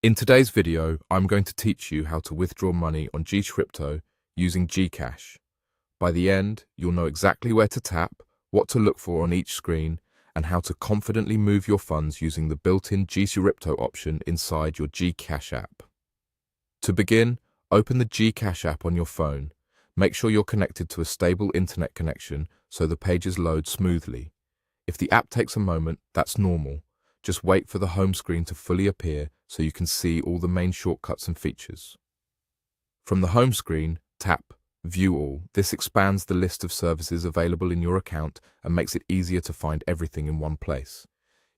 In today's video, I'm going to teach you how to withdraw money on GCrypto using GCash. By the end, you'll know exactly where to tap, what to look for on each screen, and how to confidently move your funds using the built-in GCrypto option inside your GCash app. To begin, open the GCash app on your phone. Make sure you're connected to a stable internet connection so the pages load smoothly. If the app takes a moment, that's normal. Just wait for the home screen to fully appear so you can see all the main shortcuts and features. From the home screen, tap View All. This expands the list of services available in your account and makes it easier to find everything in one place.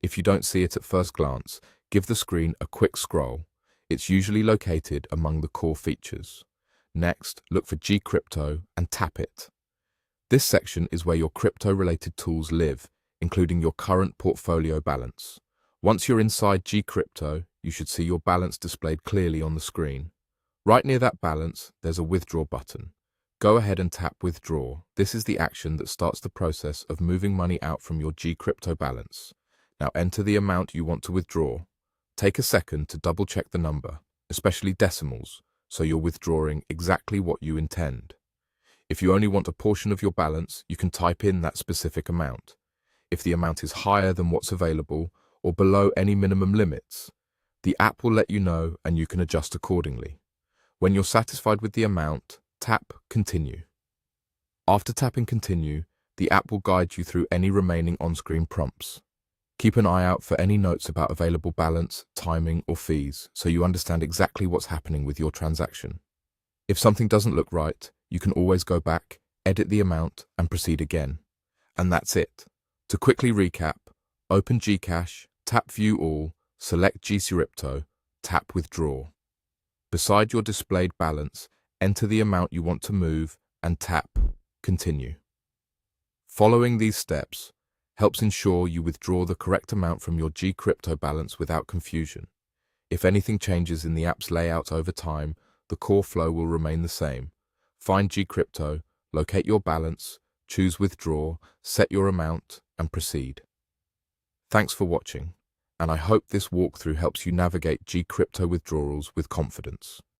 If you don't see it at first glance, give the screen a quick scroll. It's usually located among the core features. Next, look for GCrypto and tap it. This section is where your crypto-related tools live, including your current portfolio balance. Once you're inside GCrypto, you should see your balance displayed clearly on the screen. Right near that balance, there's a withdraw button. Go ahead and tap withdraw. This is the action that starts the process of moving money out from your GCrypto balance. Now enter the amount you want to withdraw. Take a second to double check the number, especially decimals, so you're withdrawing exactly what you intend. If you only want a portion of your balance, you can type in that specific amount. If the amount is higher than what's available or below any minimum limits, the app will let you know and you can adjust accordingly. When you're satisfied with the amount, tap Continue. After tapping Continue, the app will guide you through any remaining on-screen prompts. Keep an eye out for any notes about available balance, timing, or fees so you understand exactly what's happening with your transaction. If something doesn't look right, you can always go back, edit the amount, and proceed again. And that's it. To quickly recap, open GCash, tap View All, select GCrypto, tap Withdraw. Beside your displayed balance, enter the amount you want to move and tap Continue. Following these steps helps ensure you withdraw the correct amount from your GCrypto balance without confusion. If anything changes in the app's layout over time, the core flow will remain the same. Find GCrypto, locate your balance, choose Withdraw, set your amount, and proceed. Thanks for watching, and I hope this walkthrough helps you navigate GCrypto withdrawals with confidence.